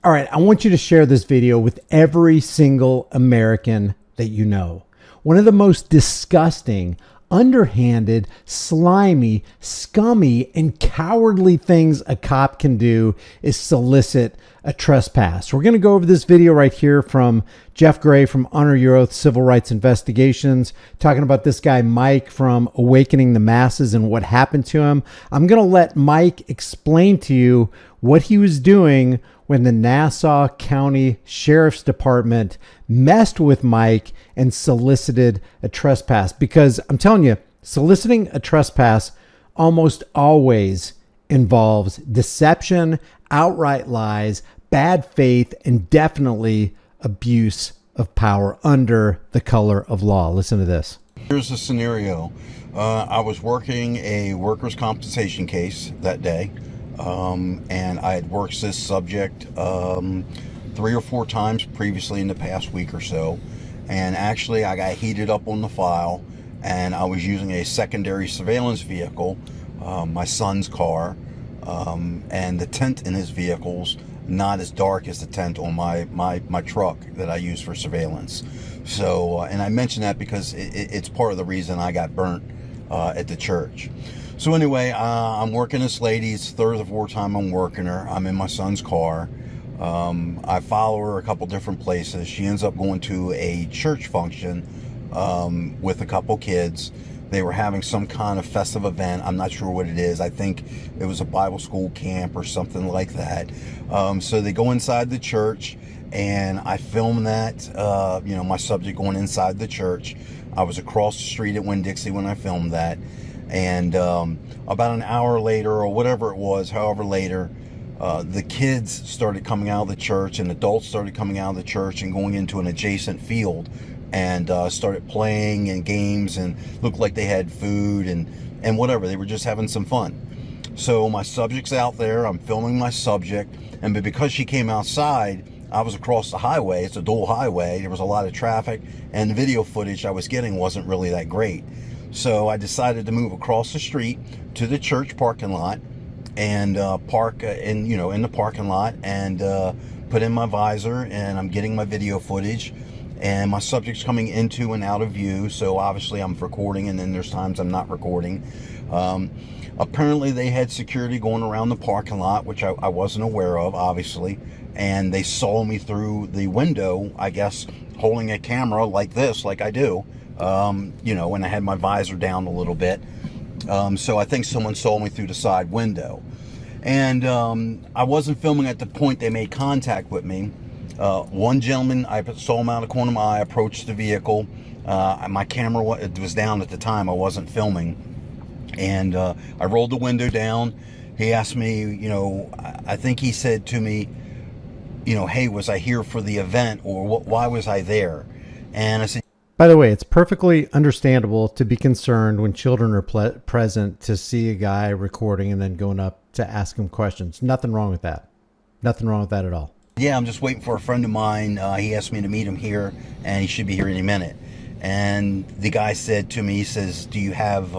All right, I want you to share this video with every single American that you know. One of the most disgusting, underhanded, slimy, scummy, and cowardly things a cop can do is solicit a trespass. We're going to go over this video right here from Jeff Gray from Honor Your Oath Civil Rights Investigations, talking about this guy Mike from Awakening the Masses and what happened to him. I'm going to let Mike explain to you what he was doing when the Nassau County Sheriff's Department messed with Mike and solicited a trespass. Because I'm telling you, soliciting a trespass almost always involves deception, outright lies, bad faith, and definitely abuse of power under the color of law. Listen to this. Here's the scenario. I was working a workers' compensation case that day. And I had worked this subject 3 or 4 times previously in the past week or so. And actually I got heated up on the file, and I was using a secondary surveillance vehicle, my son's car, and the tent in his vehicle's not as dark as the tent on my truck that I use for surveillance. So, and I mention that because it's part of the reason I got burnt at the church. So anyway, I'm working this lady. It's the 3rd or 4th time I'm working her. I'm in my son's car. I follow her a couple different places. She ends up going to a church function with a couple kids. They were having some kind of festive event. I'm not sure what it is. I think it was a Bible school camp or something like that. So they go inside the church, and I film that, my subject going inside the church. I was across the street at Winn-Dixie when I filmed that. And about an hour later, or whatever it was, however later, the kids started coming out of the church, and adults started coming out of the church and going into an adjacent field, and started playing and games, and looked like they had food and whatever. They were just having some fun. So my subject's out there. I'm filming my subject, and because she came outside, I was across the highway. It's a dual highway. There was a lot of traffic, and the video footage I was getting wasn't really that great. So I decided to move across the street to the church parking lot and park in the parking lot, and put in my visor, and I'm getting my video footage, and my subject's coming into and out of view. So obviously I'm recording, and then there's times I'm not recording. Apparently they had security going around the parking lot, which I wasn't aware of, obviously, and they saw me through the window, I guess, holding a camera like this, like I do. When I had my visor down a little bit. So I think someone saw me through the side window. And I wasn't filming at the point they made contact with me. One gentleman, I saw him out of the corner of my eye, approached the vehicle. My camera was down at the time. I wasn't filming. And I rolled the window down. He asked me, I think he said to me, hey, was I here for the event, or why was I there? And I said, by the way, it's perfectly understandable to be concerned when children are present to see a guy recording and then going up to ask him questions. Nothing wrong with that. Nothing wrong with that at all. Yeah, I'm just waiting for a friend of mine. He asked me to meet him here, and he should be here any minute. And the guy said to me, he says, do you have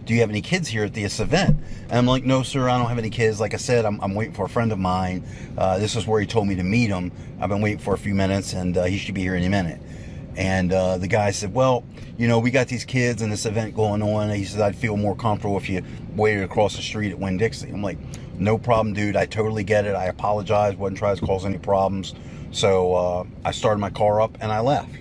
any kids here at this event? And I'm like, no, sir, I don't have any kids. Like I said, I'm waiting for a friend of mine. This is where he told me to meet him. I've been waiting for a few minutes, and he should be here any minute. And the guy said, well, we got these kids and this event going on. He said, I'd feel more comfortable if you waited across the street at Winn-Dixie. I'm like, no problem, dude. I totally get it. I apologize. Wasn't trying to cause any problems. So I started my car up and I left.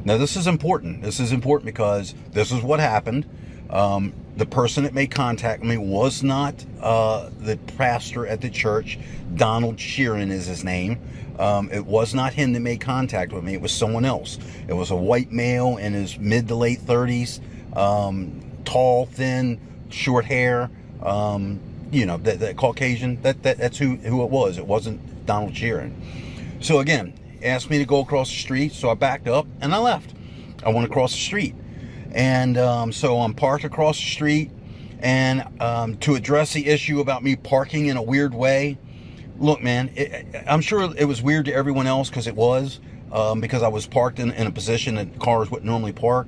Now, this is important. This is important because this is what happened. The person that made contact with me was not the pastor at the church. Donald Sheeran is his name. It was not him that made contact with me. It was someone else. It was a white male in his mid to late 30s, tall, thin, short hair, that Caucasian. That's who it was. It wasn't Donald Sheeran. So again, asked me to go across the street, so I backed up and I left. I went across the street, and so I'm parked across the street, and to address the issue about me parking in a weird way. Look, man, I'm sure it was weird to everyone else, because it was, because I was parked in a position that cars wouldn't normally park.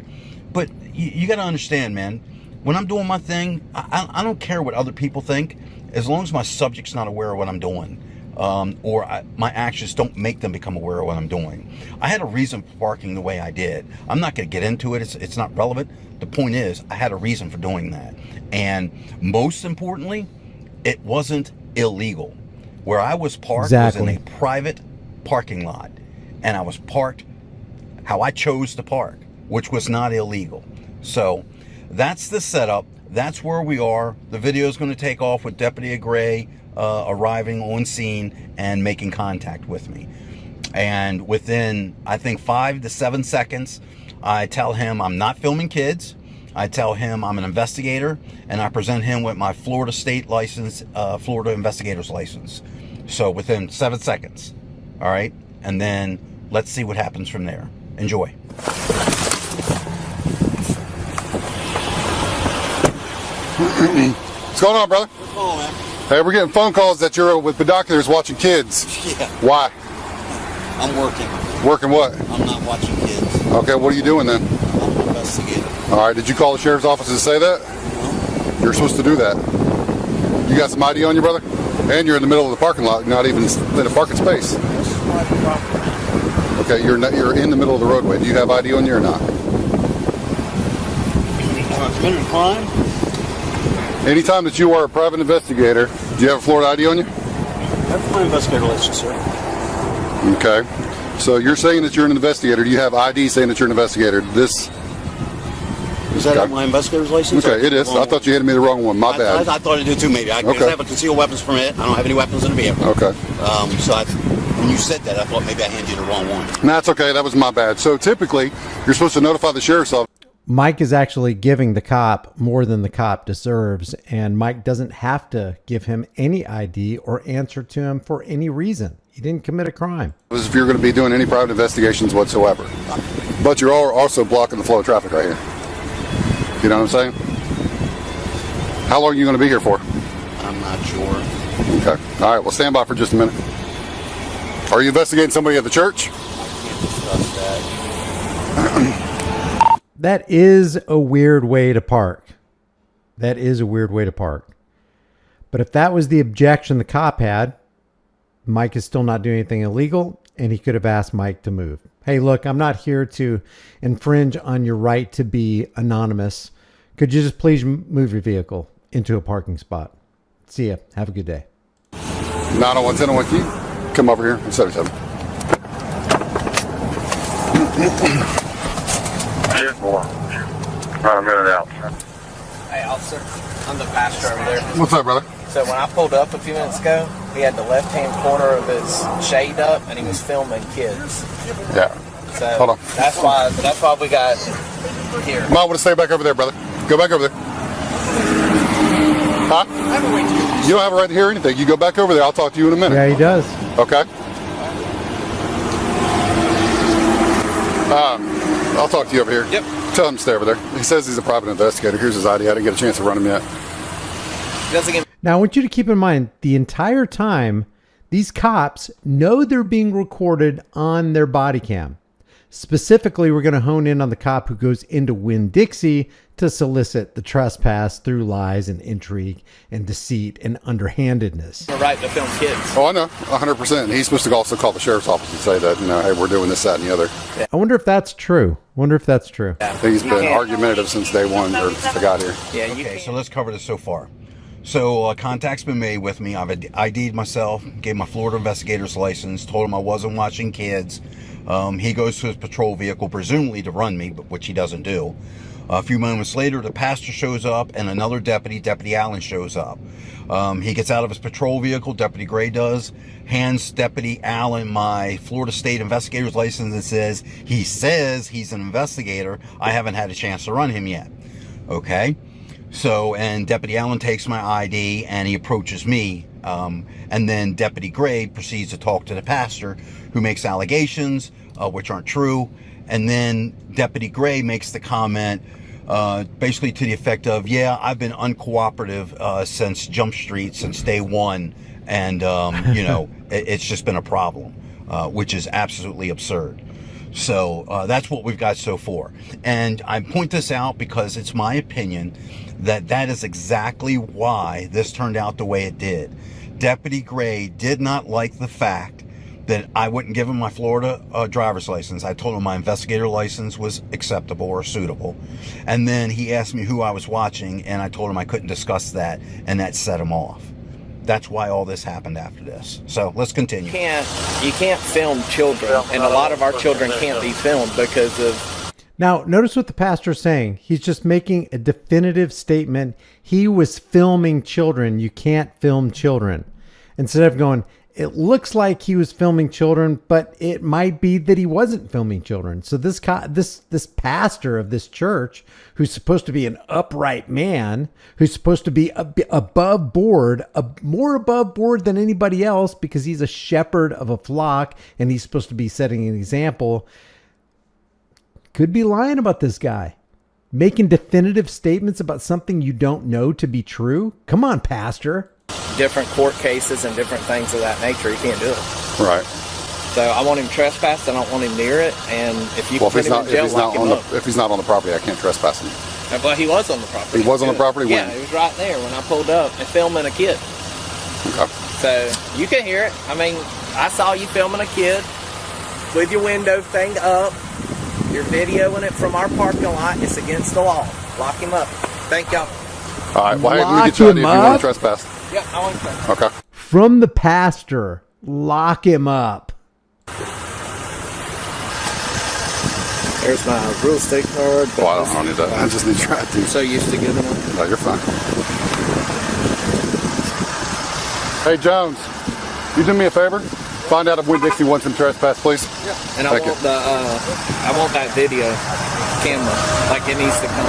But you got to understand, man, when I'm doing my thing, I don't care what other people think, as long as my subject's not aware of what I'm doing. my actions don't make them become aware of what I'm doing. I had a reason for parking the way I did. I'm not going to get into it. It's not relevant. The point is, I had a reason for doing that. And most importantly, it wasn't illegal. Where I was parked was in a private parking lot. And I was parked how I chose to park, which was not illegal. So that's the setup. That's where we are. The video is going to take off with Deputy Gray arriving on scene and making contact with me. And within, I think, 5 to 7 seconds, I tell him I'm not filming kids. I tell him I'm an investigator, and I present him with my Florida state license, Florida investigator's license. So within 7 seconds, all right? And then let's see what happens from there. Enjoy. What's going on, brother? What's going on, man? Hey, we're getting phone calls that you're with binoculars watching kids. Yeah. Why? I'm working. Working what? I'm not watching kids. Okay, what are you doing then? I'm an investigator. All right, did you call the sheriff's office to say that? No. You're supposed to do that. You got some ID on you, brother? And you're in the middle of the parking lot, not even in a parking space. This is my property. Okay, you're in the middle of the roadway. Do you have ID on you or not? Committed a crime? Anytime that you are a private investigator, do you have a Florida ID on you? I have my investigator license, sir. Okay. So you're saying that you're an investigator. Do you have ID saying that you're an investigator? This... Is that my investigator's license? Okay, it is. I thought you handed me the wrong one. My bad. I thought it did too, maybe. I have a concealed weapons permit. I don't have any weapons in the vehicle. Okay. When you said that, I thought maybe I handed you the wrong one. That's okay. That was my bad. So typically, you're supposed to notify the sheriff's office. Mike is actually giving the cop more than the cop deserves, and Mike doesn't have to give him any ID or answer to him for any reason. He didn't commit a crime. If you're going to be doing any private investigations whatsoever. But you're also blocking the flow of traffic right here. You know what I'm saying? How long are you going to be here for? I'm not sure. Okay. All right. Well, stand by for just a minute. Are you investigating somebody at the church? I can't discuss that. That is a weird way to park. That is a weird way to park. But if that was the objection the cop had, Mike is still not doing anything illegal, and he could have asked Mike to move. Hey, look, I'm not here to infringe on your right to be anonymous. Could you just please move your vehicle into a parking spot? See ya. Have a good day. 901-1001, can you come over here? 77. About a minute out. Hey, officer, I'm the pastor over there. What's up, brother? So when I pulled up a few minutes ago, he had the left-hand corner of his shade up, and he was filming kids. Yeah. So hold on. That's why we got here. Might want to stay back over there, brother. Go back over there. Huh? I have a right to. You don't have a right to hear anything. You go back over there. I'll talk to you in a minute. Yeah, he does. Okay. I'll talk to you over here. Yep. Tell him to stay over there. He says he's a private investigator. Here's his ID. I didn't get a chance to run him yet. Doesn't give. Now, I want you to keep in mind the entire time, these cops know they're being recorded on their body cam. Specifically, we're going to hone in on the cop who goes into Winn-Dixie to solicit the trespass through lies and intrigue and deceit and underhandedness. A right to film kids. Oh, I know. 100%. He's supposed to also call the sheriff's office and say that, hey, we're doing this, that, and the other. I wonder if that's true. I think he's been argumentative since day one, or since I got here. Yeah. Okay, so let's cover this so far. So contact's been made with me. I've ID'd myself, gave my Florida investigator's license, told him I wasn't watching kids. He goes to his patrol vehicle, presumably to run me, but which he doesn't do. A few moments later, the pastor shows up and another deputy, Deputy Allen, shows up. He gets out of his patrol vehicle, Deputy Gray does, hands Deputy Allen my Florida State investigator's license and says he's an investigator. I haven't had a chance to run him yet. Okay. So, and Deputy Allen takes my ID and he approaches me. And then Deputy Gray proceeds to talk to the pastor, who makes allegations, which aren't true. And then Deputy Gray makes the comment, basically to the effect of, yeah, I've been uncooperative since Jump Street, since day one. And, it's just been a problem, which is absolutely absurd. So that's what we've got so far. And I point this out because it's my opinion that is exactly why this turned out the way it did. Deputy Gray did not like the fact that I wouldn't give him my Florida driver's license. I told him my investigator license was acceptable or suitable. And then he asked me who I was watching, and I told him I couldn't discuss that, and that set him off. That's why all this happened after this. So let's continue. You can't film children, and a lot of our children can't be filmed because of... Now, notice what the pastor's saying. He's just making a definitive statement. He was filming children. You can't film children. Instead of going, it looks like he was filming children, but it might be that he wasn't filming children. So this pastor of this church, who's supposed to be an upright man, who's supposed to be above board, more above board than anybody else because he's a shepherd of a flock and he's supposed to be setting an example, could be lying about this guy. Making definitive statements about something you don't know to be true? Come on, pastor. Different court cases and different things of that nature. You can't do it. Right. So I want him trespassed. I don't want him near it. And if you put him in jail, lock him up. If he's not on the property, I can't trespass him. But he was on the property. He was on the property when? Yeah, he was right there when I pulled up and filming a kid. Okay. So you can hear it. I mean, I saw you filming a kid with your window thing up. You're videoing it from our parking lot. It's against the law. Lock him up. Thank y'all. All right. Well, hey, we get Lock you out him if you want up? to trespass. Yeah, I want to. Okay. From the pastor, lock him up. There's my real estate card. Well, I don't need that. I just need your ID. So used to giving them. No, you're fine. Hey, Jones, you do me a favor? Find out if Winn-Dixie wants him trespass, please. Yeah. And I want that video camera. Like it needs to come.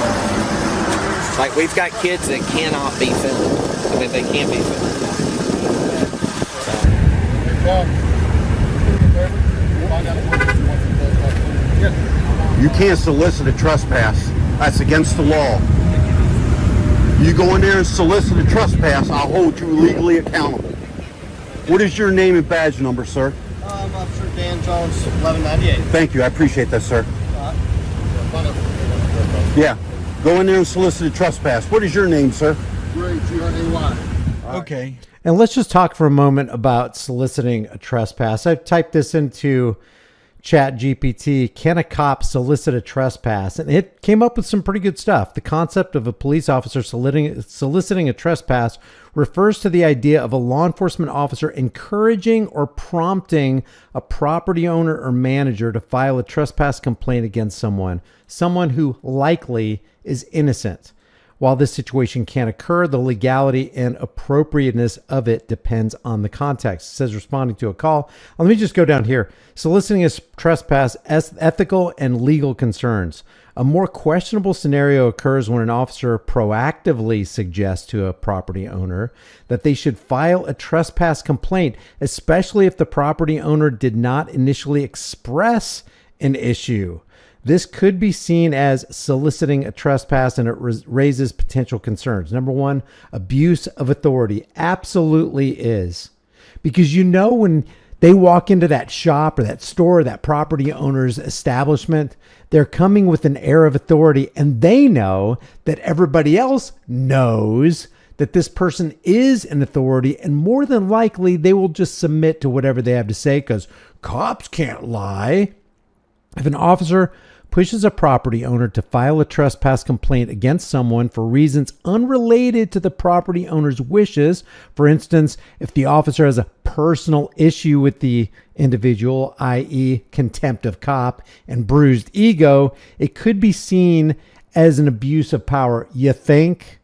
Like we've got kids that cannot be filmed. I mean, they can't be filmed. You can't solicit a trespass. That's against the law. You go in there and solicit a trespass, I'll hold you legally accountable. What is your name and badge number, sir? Officer Dan Jones, 1198. Thank you. I appreciate that, sir. Yeah. Go in there and solicit a trespass. What is your name, sir? Ray, G-R-A-Y. Okay. And let's just talk for a moment about soliciting a trespass. I typed this into ChatGPT, can a cop solicit a trespass? And it came up with some pretty good stuff. The concept of a police officer soliciting a trespass refers to the idea of a law enforcement officer encouraging or prompting a property owner or manager to file a trespass complaint against someone who likely is innocent. While this situation can occur, the legality and appropriateness of it depends on the context. It says responding to a call. Let me just go down here. Soliciting a trespass, ethical and legal concerns. A more questionable scenario occurs when an officer proactively suggests to a property owner that they should file a trespass complaint, especially if the property owner did not initially express an issue. This could be seen as soliciting a trespass, and it raises potential concerns. Number one, abuse of authority. Absolutely is. Because when they walk into that shop or that store, or that property owner's establishment, they're coming with an air of authority, and they know that everybody else knows that this person is an authority, and more than likely they will just submit to whatever they have to say because cops can't lie. If an officer pushes a property owner to file a trespass complaint against someone for reasons unrelated to the property owner's wishes, for instance, if the officer has a personal issue with the individual, i.e. contempt of cop and bruised ego, it could be seen as an abuse of power. You think?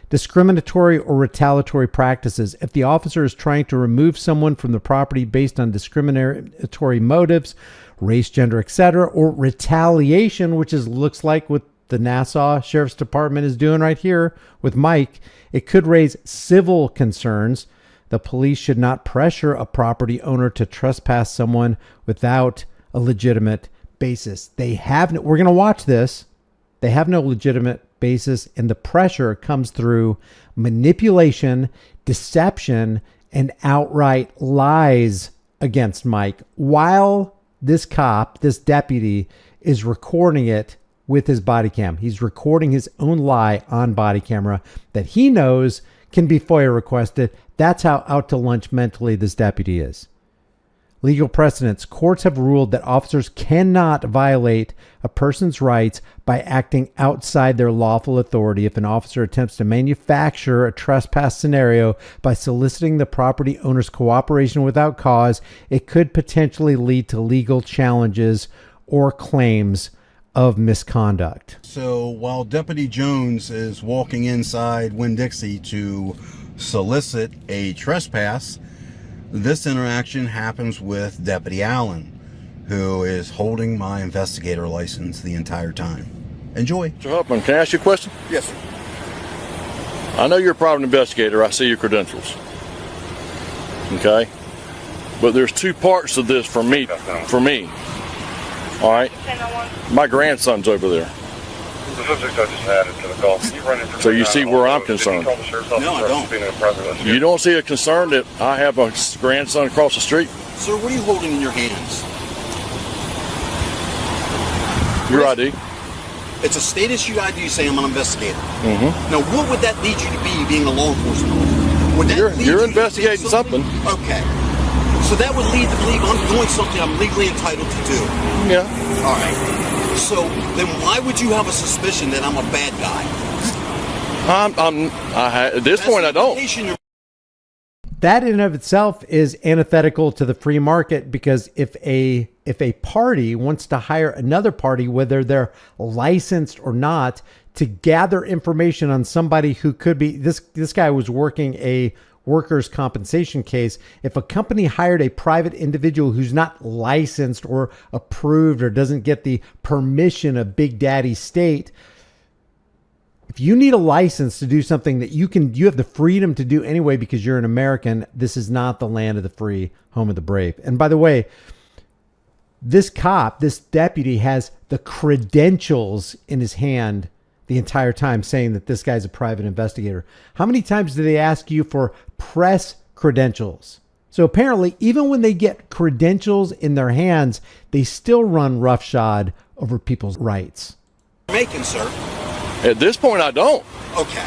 Discriminatory or retaliatory practices. If the officer is trying to remove someone from the property based on discriminatory motives, race, gender, etc., or retaliation, which looks like what the Nassau Sheriff's Department is doing right here with Mike, it could raise civil concerns. The police should not pressure a property owner to trespass someone without a legitimate basis. We're going to watch this. They have no legitimate basis, and the pressure comes through manipulation, deception, and outright lies against Mike while this cop, this deputy, is recording it with his body cam. He's recording his own lie on body camera that he knows can be FOIA requested. That's how out to lunch mentally this deputy is. Legal precedents. Courts have ruled that officers cannot violate a person's rights by acting outside their lawful authority if an officer attempts to manufacture a trespass scenario by soliciting the property owner's cooperation without cause. It could potentially lead to legal challenges or claims of misconduct. So while Deputy Jones is walking inside Winn-Dixie to solicit a trespass, this interaction happens with Deputy Allen, who is holding my investigator license the entire time. Enjoy. Mr. Huffman, can I ask you a question? Yes, sir. I know you're a private investigator. I see your credentials. Okay? But there's two parts to this for me. All right? My grandson's over there. So you see where I'm concerned. No, I don't. You don't see a concern that I have a grandson across the street? Sir, what are you holding in your hands? Your ID. It's a state issued ID saying I'm an investigator. Mm-hmm. Now, what would that lead you to be being a law enforcement officer? Would that lead You're you investigating to do something. Okay. So that would lead to believe I'm doing something I'm legally entitled to do. Yeah. All right. So then why would you have a suspicion that I'm a bad guy? At this point, I don't. That in and of itself is antithetical to the free market, because if a party wants to hire another party, whether they're licensed or not, to gather information on somebody who could be, this guy was working a workers' compensation case. If a company hired a private individual who's not licensed or approved or doesn't get the permission of Big Daddy State, if you need a license to do something that you have the freedom to do anyway because you're an American, this is not the land of the free, home of the brave. And by the way, this cop, this deputy, has the credentials in his hand the entire time saying that this guy's a private investigator. How many times do they ask you for press credentials? So apparently, even when they get credentials in their hands, they still run roughshod over people's rights. Making, sir. At this point, I don't. Okay.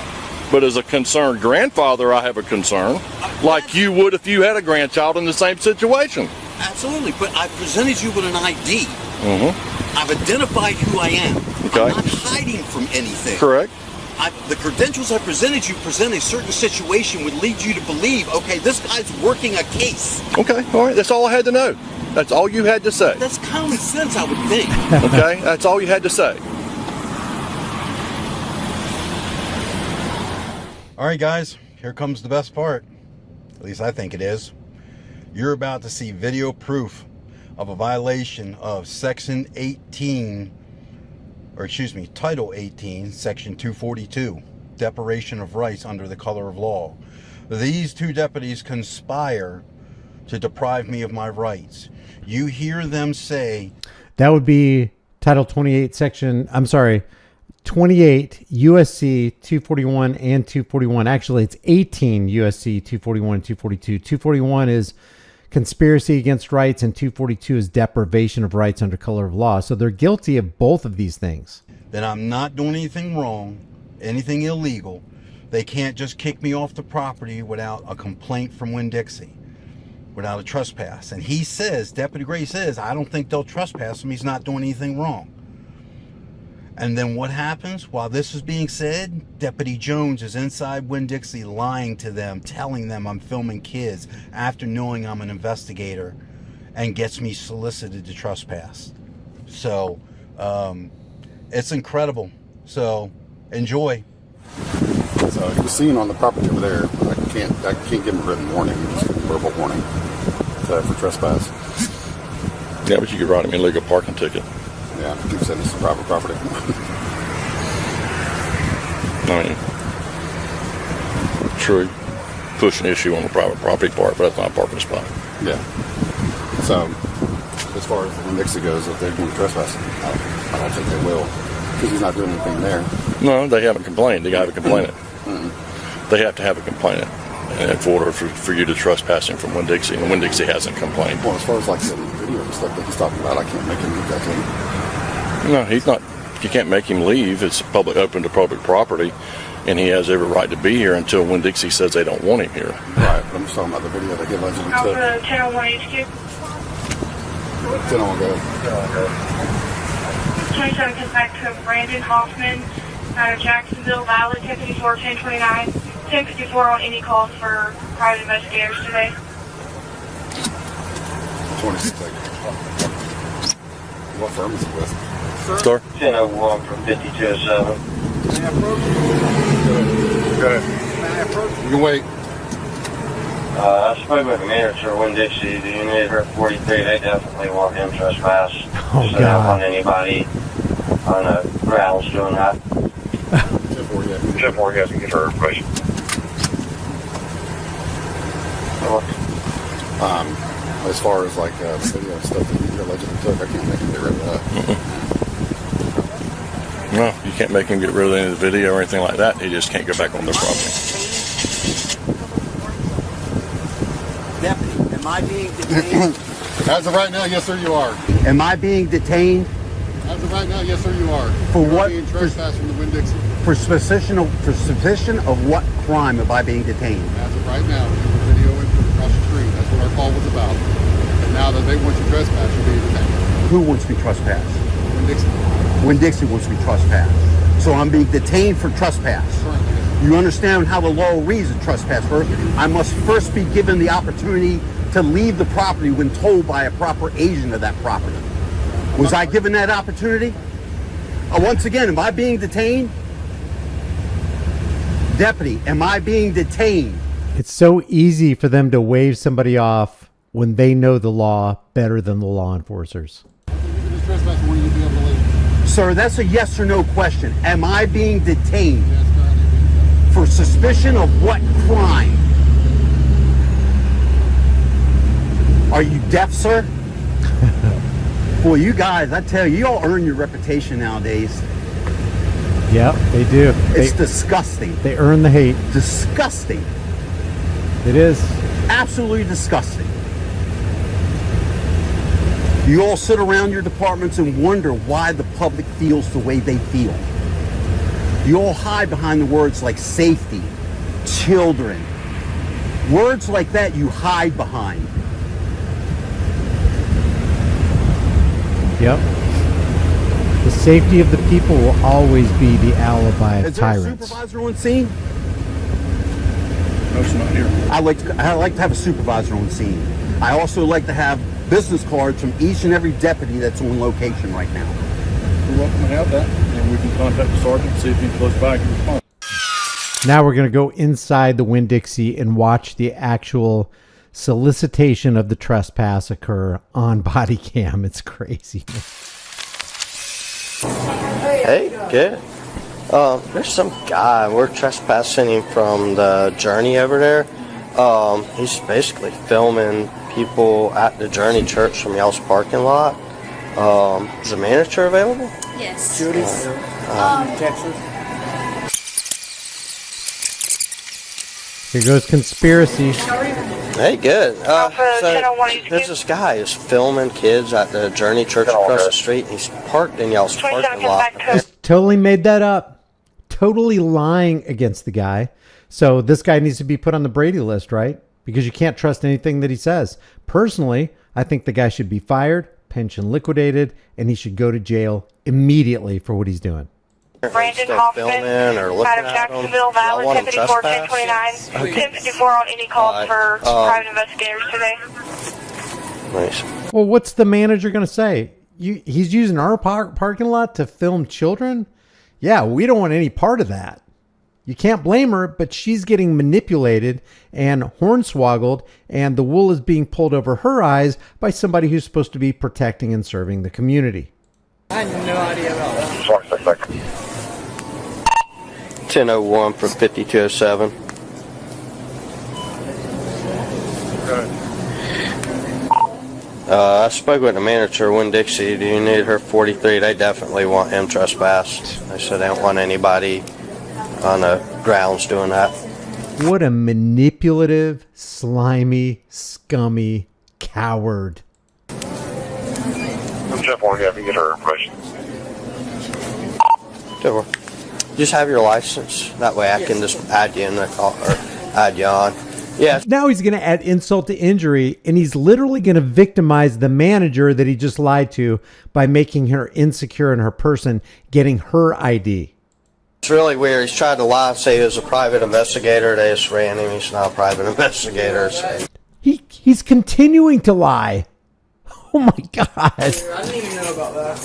But as a concerned grandfather, I have a concern, like you would if you had a grandchild in the same situation. Absolutely, but I presented you with an ID. Mm-hmm. I've identified who I am. Okay. I'm not hiding from anything. Correct. The credentials I presented you present a certain situation would lead you to believe, okay, this guy's working a case. Okay, all right, that's all I had to know. That's all you had to say. That's common sense, I would think. Okay, that's all you had to say. All right, guys, here comes the best part. At least I think it is. You're about to see video proof of a violation of Section 18, or excuse me, Title 18, Section 242, deprivation of rights under the color of law. These two deputies conspire to deprive me of my rights. You hear them say... That would be Title 28, 28 USC 241 and 241. Actually, it's 18 USC 241 and 242. 241 is conspiracy against rights, and 242 is deprivation of rights under color of law. So they're guilty of both of these things. That I'm not doing anything wrong, anything illegal. They can't just kick me off the property without a complaint from Winn-Dixie, without a trespass. And he says, Deputy Gray says, I don't think they'll trespass him. He's not doing anything wrong. And then what happens? While this is being said, Deputy Jones is inside Winn-Dixie lying to them, telling them I'm filming kids after knowing I'm an investigator, and gets me solicited to trespass. So, it's incredible. So, enjoy. So he was seen on the property over there. I can't give him a written warning, just a verbal warning for trespass. Yeah, but you could write him an illegal parking ticket. Yeah, you said it's private property. I mean, true, push an issue on the private property part, but that's not a parking spot. Yeah. So, as far as when Dixie goes, if they're going to trespass, I don't think they will, because he's not doing anything there. No, they haven't complained. They have a complainant. Mm-hmm. They have to have a complainant in order for you to trespass him from Winn-Dixie, and Winn-Dixie hasn't complained. Well, as far as like the video and stuff that he's talking about, I can't make him leave that clean. No, he's not. You can't make him leave. It's open to public property. and he has every right to be here until Winn-Dixie says they don't want him here. Right, but I'm just talking about the video that he allegedly took. Alpha 1001 HQ. 10 go. 27 comes back to Brandon Hoffman out of Jacksonville, valid 1054, 1029, 1054 on any calls for private investigators today. 26 seconds. What firm is it with? Sir? 1001 from 5207. Go ahead. You can wait. I spoke with the manager, Winn-Dixie. Do you need her 43? They definitely want him trespass. Oh, So they don't God. want anybody on the grounds doing that. 10-4, you have to get her information. As far as like the video and stuff that you allegedly took, I can't make him get rid of that. No, you can't make him get rid of any of the video or anything like that. He just can't go back on their property. Deputy, am I being detained? As of right now, yes sir, you are. Am I being detained As of right now, yes sir, you are. For You're what? being trespassed from the Winn-Dixie. for suspicion of what crime am I being detained? As of right now, we have a video input across the screen. That's what our call was about. And now that they want you trespassed, you're being detained. Who wants me trespassed? Winn-Dixie. Winn-Dixie wants me trespassed. So I'm being detained for trespass. Currently, yes. You understand how the law reads a trespass first? I must first be given the opportunity to leave the property when told by a proper agent of that property. Was I given that opportunity? Once again, am I being detained? Deputy, am I being detained? It's so easy for them to wave somebody off when they know the law better than the law enforcers. You can just trespass when you be able to leave. Sir, that's a yes or no question. Am I being detained? Yes, currently being detained. For suspicion of what crime? Are you deaf, sir? Boy, you guys, I tell you, y'all earn your reputation nowadays. Yep, they do. It's disgusting. They earn the hate. Disgusting. It is. Absolutely disgusting. You all sit around your departments and wonder why the public feels the way they feel. You all hide behind the words like safety, children. Words like that you hide behind. Yep. The safety of the people will always be the alibi of Is there a tyrants. supervisor on scene? No, it's not here. I like to have a supervisor on scene. I also like to have business cards from each and every deputy that's on location right now. You're welcome to have that, and we can contact the sergeant and see if he's close by and can respond. Now we're going to go inside the Winn-Dixie and watch the actual solicitation of the trespass occur on body cam. It's crazy. Hey, good. There's some guy, we're trespassing him from the Journey over there. He's basically filming people at the Journey Church from y'all's parking lot. Is the manager available? Yes. Texas. Here goes conspiracy. Hey, good. Alpha 1001 So there's this guy who's filming kids at the Journey Church across the street, and he's parked in y'all's 27 parking comes lot. back to Just totally made that up. Totally lying against the guy. So this guy needs to be put on the Brady list, right? Because you can't trust anything that he says. Personally, I think the guy should be fired, pension liquidated, and he should go to jail immediately for what he's doing. Brandon Still Hoffman filming or looking out of at him. Jacksonville, Y'all valid want him 1054, trespassed? 1029, 1054 on any calls Alright. for private investigators today. Nice. Well, what's the manager going to say? He's using our parking lot to film children? Yeah, we don't want any part of that. You can't blame her, but she's getting manipulated and hornswoggled, and the wool is being pulled over her eyes by somebody who's supposed to be protecting and serving the community. I had no idea about that. 1001 from 5207. I spoke with the manager, Winn-Dixie. Do you need her 43? They definitely want him trespassed. They said they don't want anybody on the grounds doing that. What a manipulative, slimy, scummy coward. I'm Jeff Warren, you have to get her information. Good work. Just have your license. That way I can just add you in the call or add you on. Yeah. Now he's going to add insult to injury, and he's literally going to victimize the manager that he just lied to by making her insecure in her person, getting her ID. It's really weird. He's tried to lie and say he was a private investigator. They just ran him. He's not a private investigator. So. He's continuing to lie. Oh my God. I didn't even know about that.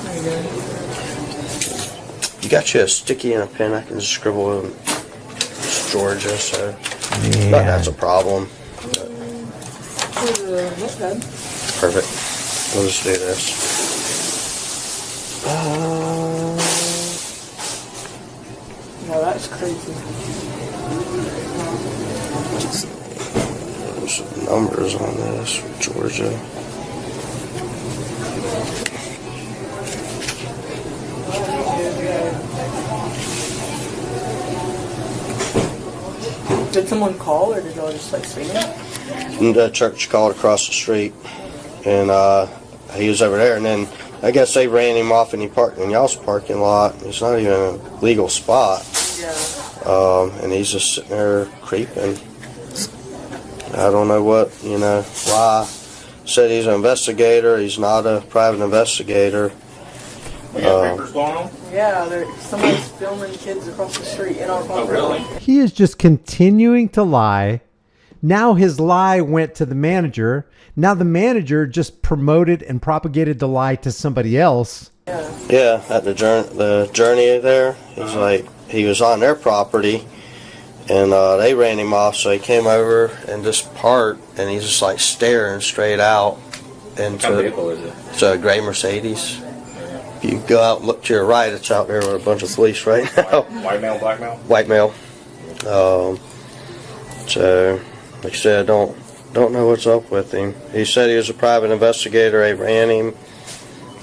There you go. You got you a sticky and a pen. I can just scribble in. It's Georgia, so not that's a problem. Here's a notepad. Perfect. We'll just do this. No, that's crazy. There's some numbers on this for Georgia. Did someone call, or did y'all just like see him? And the church called across the street, and he was over there, and then I guess they ran him off, and he parked in y'all's parking lot. It's not even a legal spot. Yeah. And he's just sitting there creeping. I don't know why. Said he's an investigator. He's not a private investigator. Yeah, somebody's filming kids across the street in our property. really? He is just continuing to lie. Now his lie went to the manager. Now the manager just promoted and propagated the lie to somebody else. Yeah, at the journey there, he's like, he was on their property, and they ran him off, so he came over and just parked, and he's just like staring straight out into. What kind of vehicle is it? It's a gray Mercedes. If you go out and look to your right, it's out there with a bunch of police right now. White male, black male? White male. So, like I said, don't know what's up with him. He said he was a private investigator. They ran him.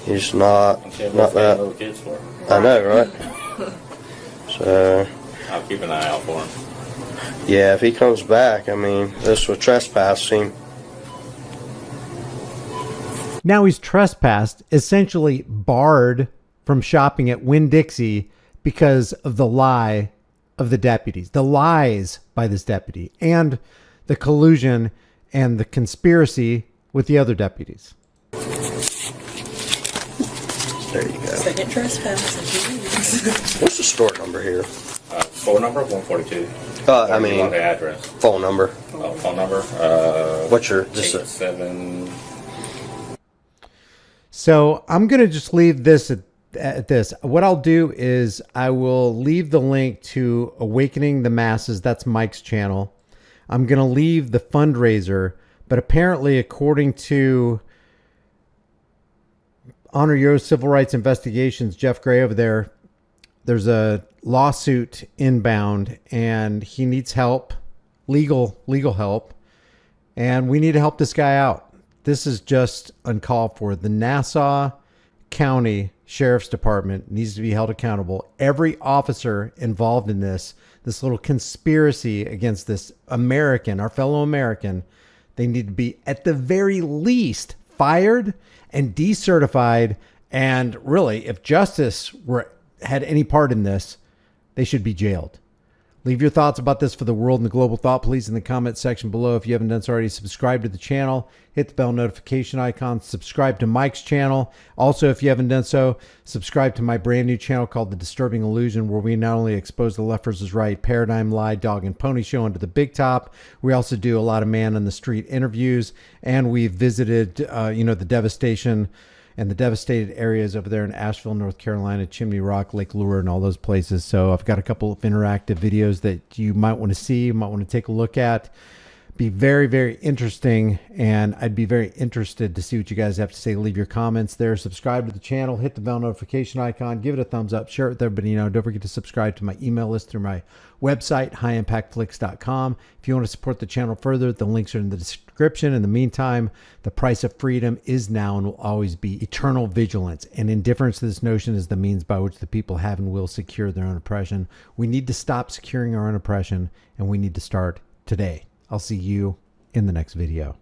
He's not that. Little kids for. I know, right? So. I'll keep an eye out for him. Yeah, if he comes back, I mean, this was trespassing. Now he's trespassed, essentially barred from shopping at Winn-Dixie because of the lie of the deputies, the lies by this deputy, and the collusion and the conspiracy with the other deputies. There you go. Second trespass. What's the store number here? Phone number 142. I mean, the address. phone number. Phone number. What's your just 7. So I'm going to just leave this at this. What I'll do is I will leave the link to Awakening the Masses. That's Mike's channel. I'm going to leave the fundraiser, but apparently, according to Honor Your Civil Rights Investigations, Jeff Gray over there, there's a lawsuit inbound and he needs help, legal help, and we need to help this guy out. This is just uncalled for. The Nassau County Sheriff's Department needs to be held accountable. Every officer involved in this little conspiracy against this American, our fellow American, they need to be at the very least fired and decertified. And really, if justice had any part in this, they should be jailed. Leave your thoughts about this for the world and the global thought, please, in the comments section below. If you haven't done so already, subscribe to the channel, hit the bell notification icon, subscribe to Mike's channel. Also, if you haven't done so, subscribe to my brand new channel called The Disturbing Illusion, where we not only expose the left versus right, paradigm, lie, dog, and pony show under the big top, we also do a lot of man on the street interviews, and we've visited, the devastation and the devastated areas over there in Asheville, North Carolina, Chimney Rock, Lake Lure, and all those places. So I've got a couple of interactive videos that you might want to see, you might want to take a look at. Be very, very interesting, and I'd be very interested to see what you guys have to say. Leave your comments there. Subscribe to the channel, hit the bell notification icon, give it a thumbs up, share it with everybody. Don't forget to subscribe to my email list through my website, highimpactflix.com. If you want to support the channel further, the links are in the description. In the meantime, the price of freedom is now and will always be eternal vigilance. And indifference to this notion is the means by which the people have and will secure their own oppression. We need to stop securing our own oppression, and we need to start today. I'll see you in the next video.